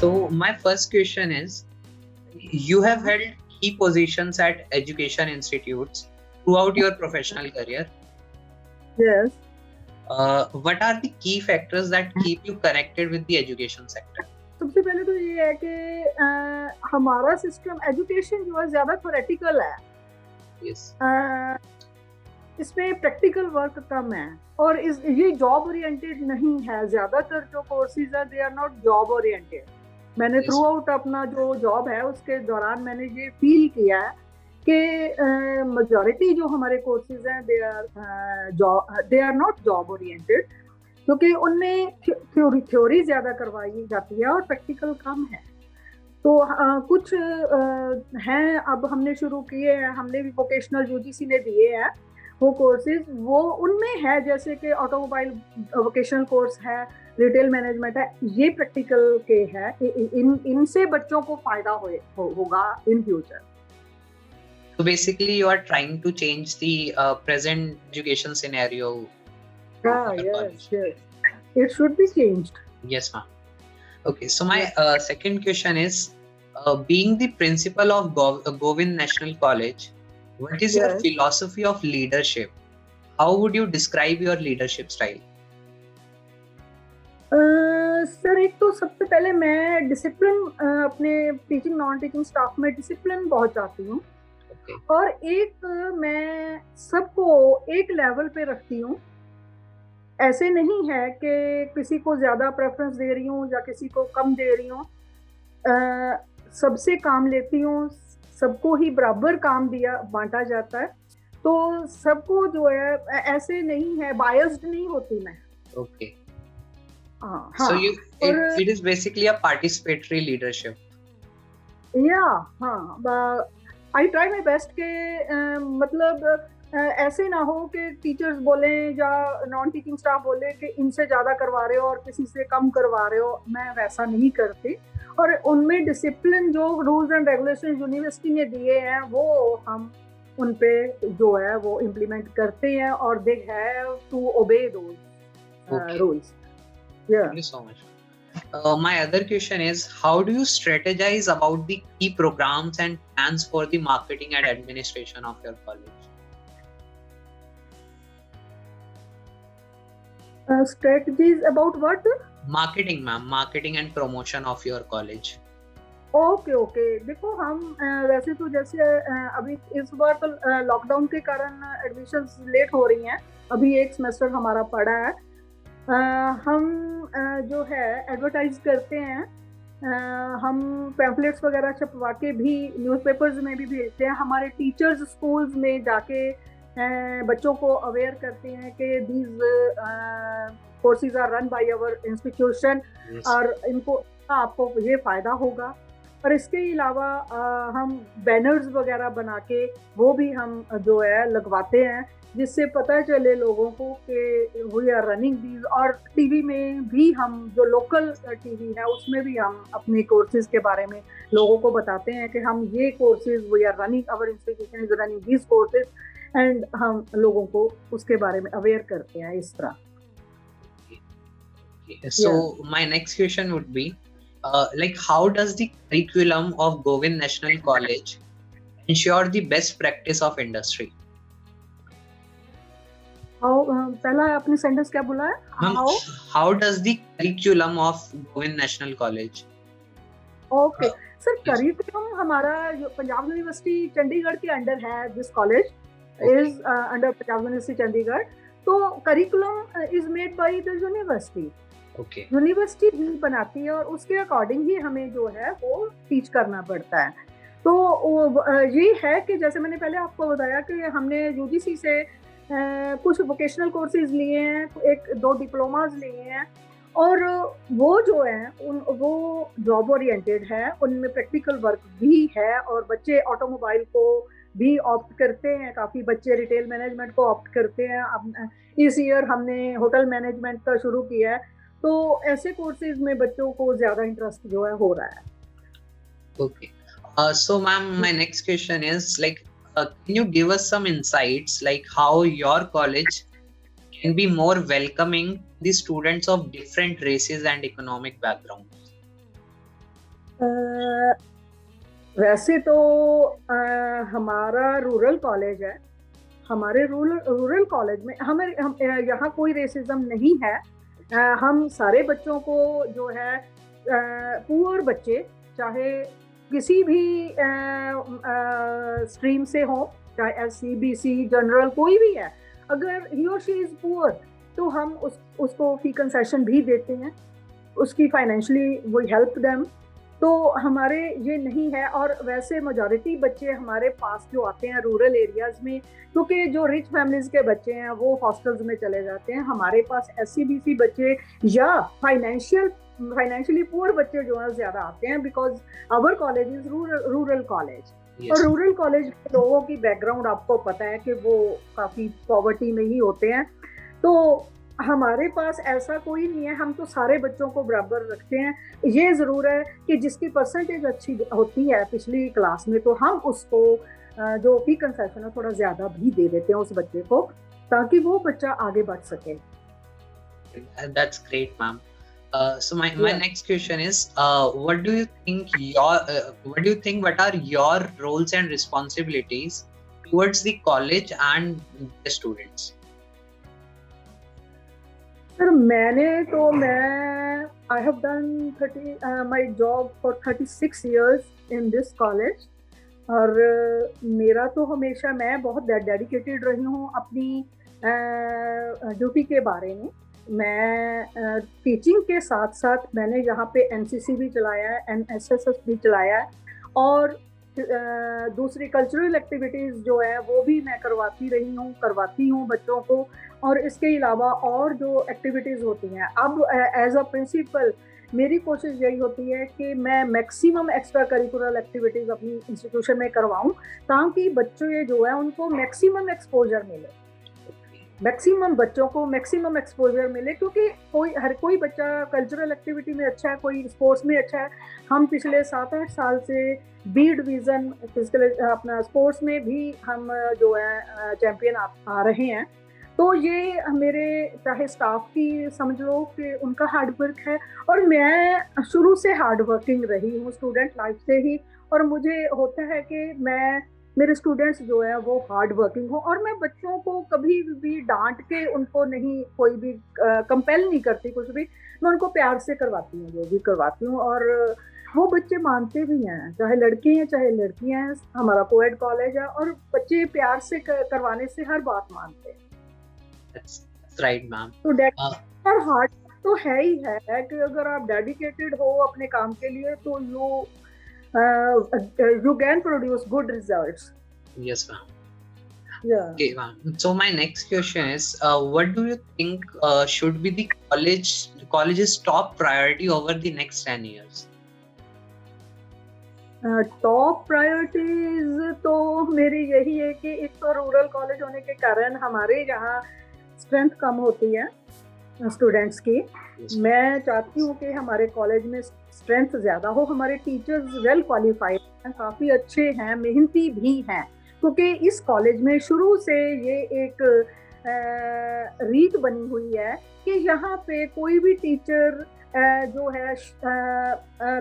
So my first question is, you have held key positions at education institutes throughout your professional career. Yes. What are the key factors that keep you connected with the education sector? सबसे पहले तो ये है कि हमारा system education जो है ज़्यादा थ्योरेटिकल है। Yes. इसमें प्रैक्टिकल वर्क कम है और ये जॉब ओरिएंटेड नहीं है। ज़्यादातर जो कोर्सेज है they are not job oriented. मैंने Yes. थ्रू आउट अपना जो जॉब है उसके दौरान मैंने ये फील किया है कि मेजॉरिटी जो हमारे कोर्सेज हैं they are not job oriented, क्योंकि उनमें थ्योरी ज़्यादा करवाई जाती है और प्रैक्टिकल कम है। तो कुछ हैं, अब हमने शुरू किए हैं, हमने भी वोकेशनल यूजीसी ने दिए हैं वो कोर्सेज, वो उनमें है जैसे कि ऑटोमोबाइल वोकेशनल कोर्स है, रिटेल मैनेजमेंट है, ये प्रैक्टिकल के है। इनसे बच्चों को फायदा होगा in future. So basically, you are trying to change the present education scenario. Yes. It should be changed. Yes, ma'am. Okay, so my second question is, being the principal of Govind National College, what is your philosophy of leadership? How would you describe your leadership style? Sir, एक तो सबसे पहले मैं discipline अपने teaching non teaching staff में discipline बहुत चाहती हूँ। और एक मैं सबको एक लेवल पे रखती हूँ। ऐसे नहीं है कि किसी को ज़्यादा प्रेफरेंस दे रही हूँ या किसी को कम दे रही हूँ। सबसे काम लेती हूँ, सबको ही बराबर काम बांटा जाता है। तो सबको जो है ऐसे नहीं है, बायस्ड नहीं होती मैं। Okay. So it is basically a participatory leadership. Yeah, I try my best के मतलब ऐसे ना हो कि टीचर्स बोले या नॉन टीचिंग स्टाफ बोले कि इनसे ज़्यादा करवा रहे हो और किसी से कम करवा रहे हो। मैं वैसा नहीं करती। और उनमें डिसिप्लिन जो रूल्स एंड रेगुलेशन यूनिवर्सिटी ने दिए हैं वो हम उन पे जो है वो इम्प्लीमेंट करते हैं और दे have to obey those rules. Thank you so much. My other question is, how do you strategize about the key programs and plans for the marketing and administration of your college? Strategies about what? Marketing, ma'am. Marketing and promotion of your college. Okay. देखो, हम वैसे तो जैसे अभी इस बार तो lockdown के कारण एडमिशन्स लेट हो रही हैं। अभी एक सेमेस्टर हमारा पड़ा है। हम जो है एडवर्टाइज करते हैं, हम पैम्फलेट्स वगैरह छपवा के भी न्यूज़पेपर्स में भी भेजते हैं। हमारे टीचर्स स्कूल्स में जाके बच्चों को अवेयर करते हैं कि these courses are run by our institution और इनको आपको ये फ़ायदा होगा। और इसके अलावा हम बैनर्स वगैरह बना के वो भी हम जो है लगवाते हैं, जिससे पता चले लोगों को कि वी आर रनिंग दीज। और टीवी में भी हम जो लोकल टीवी है उसमें भी हम अपने कोर्सेज के बारे में लोगों को बताते हैं कि हम ये courses we are running, our institution is running these courses, and हम लोगों को उसके बारे में अवेयर करते हैं इस तरह। So my next question would be, like, how does the curriculum of Govind National College ensure the best practice of industry? पहला आपने सेंटेंस क्या बोला है? How does the curriculum of Govind National College? Okay sir, curriculum हमारा जो Punjab university Chandigarh के under है, this college is under Punjab university Chandigarh. तो curriculum is made by the university. University ही बनाती है और उसके अकॉर्डिंग ही हमें जो है वो टीच करना पड़ता है। तो ये है कि जैसे मैंने पहले आपको बताया कि हमने यूजीसी से कुछ वोकेशनल कोर्सेज लिए हैं, 1-2 डिप्लोमाज लिए हैं, और वो जो है वो जॉब ओरिएंटेड है, उनमें प्रैक्टिकल वर्क भी है और बच्चे ऑटोमोबाइल को भी ऑप्ट करते हैं, काफ़ी बच्चे रिटेल मैनेजमेंट को ऑप्ट करते हैं। अब इस ईयर हमने होटल मैनेजमेंट का शुरू किया है। तो ऐसे कोर्सेज में बच्चों को ज़्यादा इंटरेस्ट जो है हो रहा है। Okay. So ma'am, my next question is, like, can you give us some insights, like how your college can be more welcoming the students of different races and economic backgrounds? वैसे तो हमारा rural college है। हमारे rural college में हम यहाँ कोई racism नहीं है। हम सारे बच्चों को जो है पुअर बच्चे, चाहे किसी भी स्ट्रीम से हो, चाहे SC BC जनरल कोई भी है, अगर ही और शी इज पुअर तो हम उसको फी कंसेशन भी देते हैं, उसकी फाइनेंशियली वी हेल्प देम। तो हमारे ये नहीं है। और वैसे मेजॉरिटी बच्चे हमारे पास जो आते हैं रूरल एरियाज में, क्योंकि जो रिच फैमिलीज के बच्चे हैं वो हॉस्टल्स में चले जाते हैं, हमारे पास SC BC बच्चे या फाइनेंशियली पुअर बच्चे जो है ज्यादा आते हैं, because our college is rural college. और रूरल कॉलेज के लोगों की बैकग्राउंड आपको पता है कि वो काफी पॉवर्टी में ही होते हैं। तो हमारे पास ऐसा कोई नहीं है, हम तो सारे बच्चों को बराबर रखते हैं। ये जरूर है कि जिसकी परसेंटेज अच्छी होती है पिछली क्लास में, तो हम उसको जो फी कंसेशन है थोड़ा ज्यादा भी दे देते हैं उस बच्चे को, ताकि वो बच्चा आगे बढ़ सके। That's great, ma'am. So my next question is, what do you think what are your roles and responsibilities towards the college and the students? Sir I have done my job for 36 years in this college। और मेरा तो हमेशा मैं बहुत dedicated रही हूँ अपनी duty के बारे में। मैं टीचिंग के साथ साथ मैंने यहाँ पे NCC भी चलाया है, NSS भी चलाया है, और दूसरी कल्चरल एक्टिविटीज़ जो है वो भी मैं करवाती हूँ बच्चों को। और इसके अलावा और जो एक्टिविटीज़ होती हैं, अब एज अ प्रिंसिपल मेरी कोशिश यही होती है कि मैं मैक्सिमम एक्स्ट्रा करिकुलर एक्टिविटीज़ अपनी इंस्टीट्यूशन में करवाऊँ, ताकि बच्चे जो है उनको मैक्सिमम एक्सपोजर मिले, क्योंकि हर कोई बच्चा कल्चरल एक्टिविटी में अच्छा है, कोई स्पोर्ट्स में अच्छा है। हम पिछले 7-8 साल से B डिवीज़न अपना स्पोर्ट्स में भी हम जो है चैंपियन आ रहे हैं। तो ये मेरे चाहे स्टाफ की समझ लो कि उनका हार्ड वर्क है, और मैं शुरू से हार्ड वर्किंग रही हूँ स्टूडेंट लाइफ से ही। और मुझे होता है कि मेरे स्टूडेंट्स जो है वो हार्ड वर्किंग हो, और मैं बच्चों को कभी भी डांट के उनको नहीं, कोई भी कंपेल नहीं करती कुछ भी, मैं उनको प्यार से करवाती हूँ जो भी करवाती हूँ। और वो बच्चे मानते भी हैं, चाहे लड़के हैं चाहे लड़कियां हैं। हमारा कोएड कॉलेज है और बच्चे प्यार से करवाने से हर बात मानते हैं। That's right, ma'am. तो हार्ड तो है ही है कि अगर आप डेडिकेटेड हो अपने काम के लिए तो you can produce good results. Yes, ma'am. Yeah. Okay, ma'am. So my next question is, what do you think should be the college's top priority over the next 10 years? Top priorities तो मेरी यही है कि एक तो rural college होने के कारण हमारे यहाँ स्ट्रेंथ कम होती है स्टूडेंट्स की। मैं चाहती हूँ कि हमारे कॉलेज में स्ट्रेंथ ज़्यादा हो। हमारे टीचर्स वेल क्वालिफाइड हैं, काफ़ी अच्छे हैं, मेहनती भी हैं, क्योंकि इस कॉलेज में शुरू से ये एक रीत बनी हुई है कि यहाँ पे कोई भी टीचर जो है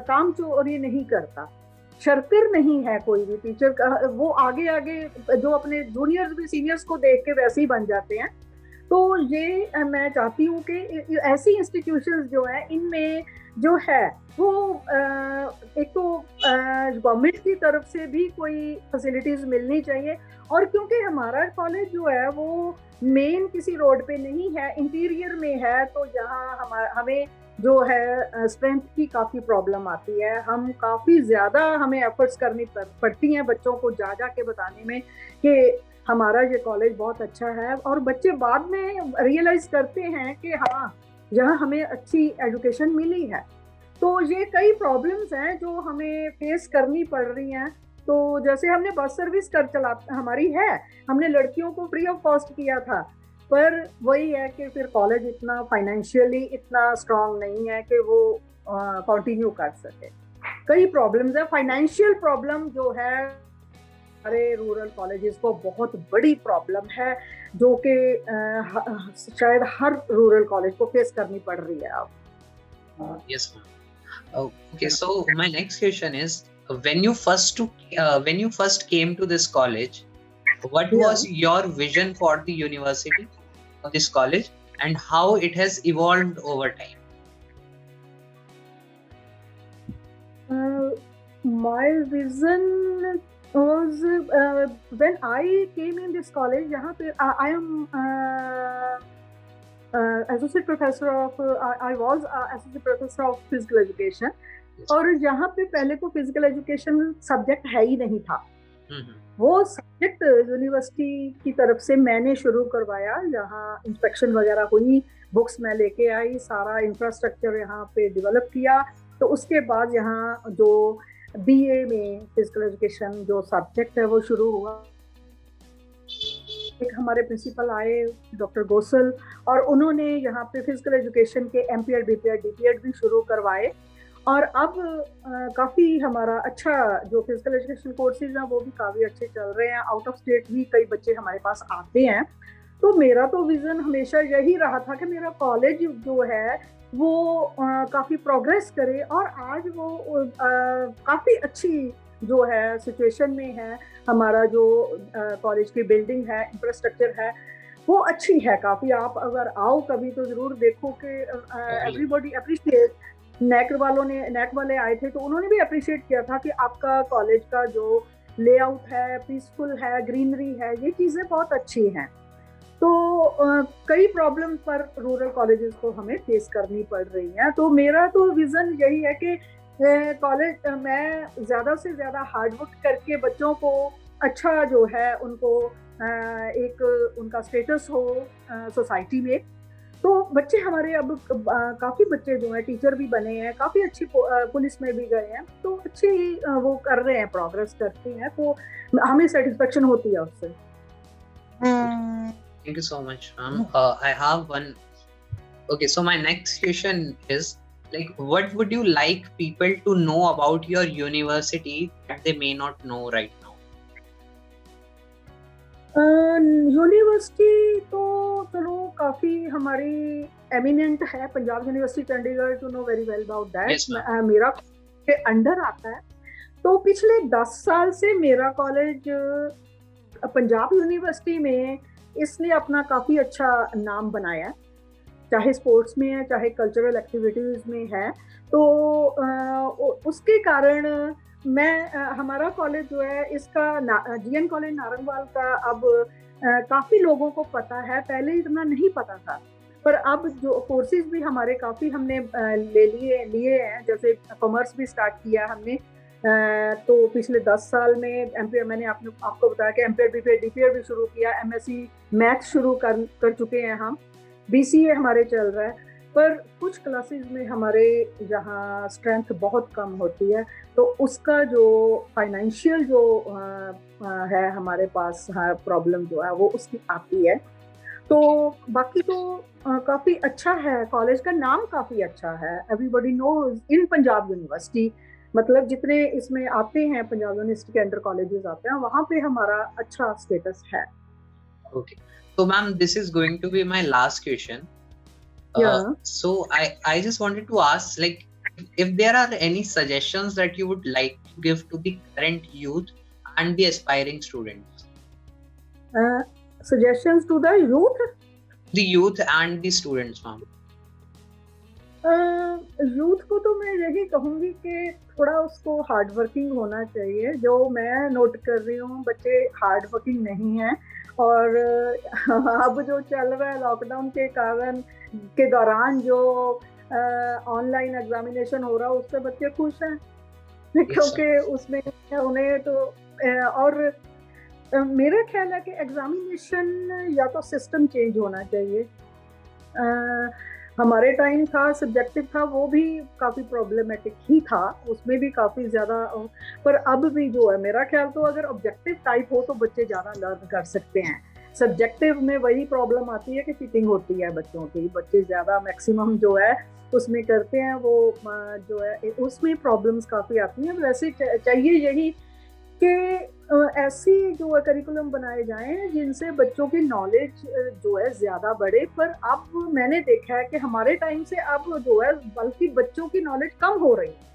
काम चोरी नहीं करता, शर्तिर नहीं है कोई भी टीचर का। वो आगे जो अपने जूनियर्स भी सीनियर्स को देख के वैसे ही बन जाते हैं। तो ये मैं चाहती हूँ कि ऐसी इंस्टीट्यूशंस जो हैं इनमें जो है वो एक तो गवर्नमेंट की तरफ से भी कोई फैसिलिटीज़ मिलनी चाहिए। और क्योंकि हमारा कॉलेज जो है वो मेन किसी रोड पे नहीं है, इंटीरियर में है, तो यहाँ हमें जो है स्ट्रेंथ की काफ़ी प्रॉब्लम आती है। हम काफ़ी ज़्यादा हमें एफर्ट्स करनी पड़ती हैं बच्चों को जा के बताने में कि हमारा ये कॉलेज बहुत अच्छा है, और बच्चे बाद में रियलाइज़ करते हैं कि हाँ यहाँ हमें अच्छी एजुकेशन मिली है। तो ये कई प्रॉब्लम्स हैं जो हमें फेस करनी पड़ रही हैं। तो जैसे हमने बस सर्विस हमारी है, हमने लड़कियों को फ्री ऑफ कॉस्ट किया था, पर वही है कि फिर कॉलेज इतना फाइनेंशियली इतना स्ट्रांग नहीं है कि वो कंटिन्यू कर सके। कई प्रॉब्लम्स है, फाइनेंशियल प्रॉब्लम जो है हमारे रूरल कॉलेजेस को बहुत बड़ी प्रॉब्लम है, जो कि शायद हर रूरल कॉलेज को फेस करनी पड़ रही है अब। Yes, ma'am. Oh, okay, so my next question is, when you first came to this college, what Yeah. was your vision for the university or this college, and how it has evolved over time? My vision was when I came in this college. यहाँ पे I am associate professor of I was associate professor of physical education. Yes. और यहाँ पे पहले तो physical education subject है ही नहीं था। Mhm. वो सब्जेक्ट यूनिवर्सिटी की तरफ से मैंने शुरू करवाया। यहाँ इंस्पेक्शन वगैरह हुई, बुक्स मैं लेके आई, सारा इंफ्रास्ट्रक्चर यहाँ पे डेवलप किया। तो उसके बाद यहाँ जो बीए में फिजिकल एजुकेशन जो सब्जेक्ट है वो शुरू हुआ। एक हमारे प्रिंसिपल आए डॉक्टर गोसल, और उन्होंने यहाँ पे फिजिकल एजुकेशन के एमपीएड, बीपीएड, डीपीएड भी शुरू करवाए। और अब काफ़ी हमारा अच्छा जो फिजिकल एजुकेशन कोर्सेज हैं वो भी काफ़ी अच्छे चल रहे हैं। आउट ऑफ स्टेट भी कई बच्चे हमारे पास आते हैं। तो मेरा तो विज़न हमेशा यही रहा था कि मेरा कॉलेज जो है वो काफ़ी प्रोग्रेस करे, और आज वो काफ़ी अच्छी जो है सिचुएशन में है। हमारा जो कॉलेज की बिल्डिंग है, इंफ्रास्ट्रक्चर है, वो अच्छी है काफ़ी। आप अगर आओ कभी तो ज़रूर देखो कि एवरीबॉडी अप्रिशिएट। नैक वाले आए थे तो उन्होंने भी अप्रिशिएट किया था कि आपका कॉलेज का जो लेआउट है, पीसफुल है, ग्रीनरी है, ये चीज़ें बहुत अच्छी हैं। तो कई प्रॉब्लम पर रूरल कॉलेजेस को हमें फेस करनी पड़ रही हैं। तो मेरा तो विज़न यही है कि कॉलेज मैं ज़्यादा से ज़्यादा हार्ड वर्क करके बच्चों को अच्छा जो है उनको एक उनका स्टेटस हो सोसाइटी में। तो बच्चे हमारे अब काफ़ी बच्चे जो हैं टीचर भी बने हैं, काफ़ी अच्छी पुलिस में भी गए हैं, तो अच्छी वो कर रहे हैं, प्रोग्रेस करते हैं, तो हमें सेटिस्फेक्शन होती है उससे। Thank you so much, ma'am. I have one. Okay, so my next question is, like, what would you like people to know about your university that they may not know right now? University तो चलो काफ़ी हमारी eminent है। Punjab university Chandigarh, to know very well about that. मेरा के under आता है। तो पिछले 10 साल से मेरा कॉलेज पंजाब यूनिवर्सिटी में इसने अपना काफ़ी अच्छा नाम बनाया है, चाहे स्पोर्ट्स में है, चाहे कल्चरल एक्टिविटीज़ में है। तो उसके कारण हमारा कॉलेज जो है इसका जीएन कॉलेज नारंगवाल का अब काफ़ी लोगों को पता है। पहले इतना नहीं पता था, पर अब जो कोर्सेज भी हमारे काफ़ी हमने लिए हैं। जैसे कॉमर्स भी स्टार्ट किया हमने। तो पिछले 10 साल में एमपीएड, मैंने आपको बताया कि एमपीएड, बीपीएड, डीपीएड भी शुरू किया। एमएससी मैथ शुरू कर चुके हैं हम। बीसीए हमारे चल रहा है, पर कुछ क्लासेस में हमारे यहाँ स्ट्रेंथ बहुत कम होती है। तो उसका जो फाइनेंशियल जो है हमारे पास प्रॉब्लम जो है वो उसकी आती है। तो बाकी तो काफ़ी अच्छा है, कॉलेज का नाम काफ़ी अच्छा है। एवरीबॉडी नोज इन पंजाब यूनिवर्सिटी, मतलब जितने इसमें आते हैं पंजाब यूनिवर्सिटी के अंडर कॉलेजेस आते हैं, वहाँ पे हमारा अच्छा स्टेटस है। Okay, so ma'am, this is going to be my last question. Yeah. So I just wanted to ask, like, if there are any suggestions that you would like to give to the current youth and the aspiring students. Suggestions to the youth? The youth and the students, ma'am. Youth को तो मैं यही कहूँगी कि थोड़ा उसको hard working होना चाहिए। जो मैं नोट कर रही हूँ, बच्चे हार्ड वर्किंग नहीं हैं। और अब जो चल रहा है लॉकडाउन के कारण के दौरान जो ऑनलाइन एग्जामिनेशन हो रहा है, उससे बच्चे खुश हैं क्योंकि उसमें उन्हें तो और मेरा ख्याल है कि एग्जामिनेशन या तो सिस्टम चेंज होना चाहिए। हमारे टाइम था सब्जेक्टिव था, वो भी काफ़ी प्रॉब्लमेटिक ही था, उसमें भी काफ़ी ज़्यादा। पर अब भी जो है मेरा ख्याल तो अगर ऑब्जेक्टिव टाइप हो तो बच्चे ज़्यादा लर्न कर सकते हैं। सब्जेक्टिव में वही प्रॉब्लम आती है कि चीटिंग होती है बच्चों की। बच्चे ज़्यादा मैक्सिमम जो है उसमें करते हैं, वो जो है उसमें प्रॉब्लम्स काफ़ी आती हैं। वैसे चाहिए यही कि ऐसी जो है करिकुलम बनाए जाएं जिनसे बच्चों की नॉलेज जो है ज़्यादा बढ़े। पर अब मैंने देखा है कि हमारे टाइम से अब जो है बल्कि बच्चों की नॉलेज कम हो रही है।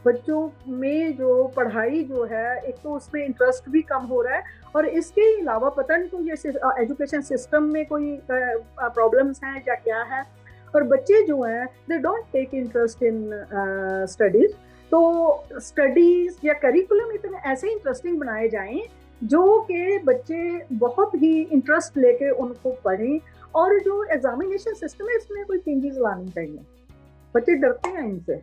बच्चों में जो पढ़ाई जो है, एक तो उसमें इंटरेस्ट भी कम हो रहा है, और इसके अलावा पता नहीं कोई जैसे एजुकेशन सिस्टम में कोई प्रॉब्लम्स हैं या क्या है, और बच्चे जो हैं they don't take interest in studies. तो स्टडीज या करिकुलम इतने ऐसे इंटरेस्टिंग बनाए जाएं जो कि बच्चे बहुत ही इंटरेस्ट लेके उनको पढ़ें, और जो एग्जामिनेशन सिस्टम है इसमें कोई चेंजेस लानी चाहिए। बच्चे डरते हैं इनसे,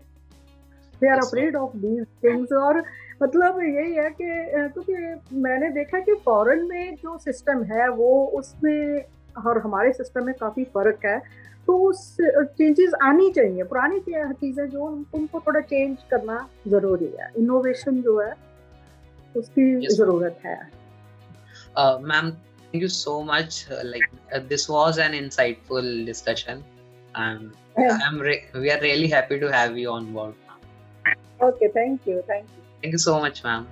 they are afraid of these things. और मतलब यही है कि क्योंकि मैंने देखा कि फॉरेन में जो सिस्टम है वो उसमें और हमारे सिस्टम में काफ़ी फ़र्क है। तो चेंजेस आनी चाहिए, पुरानी चीज़ें जो उनको थोड़ा चेंज करना ज़रूरी है। इनोवेशन जो है उसकी ज़रूरत है। Ma'am, thank you so much. This was an insightful discussion, and we are really happy to have you on board. Okay, thank you. Thank you so much, ma'am.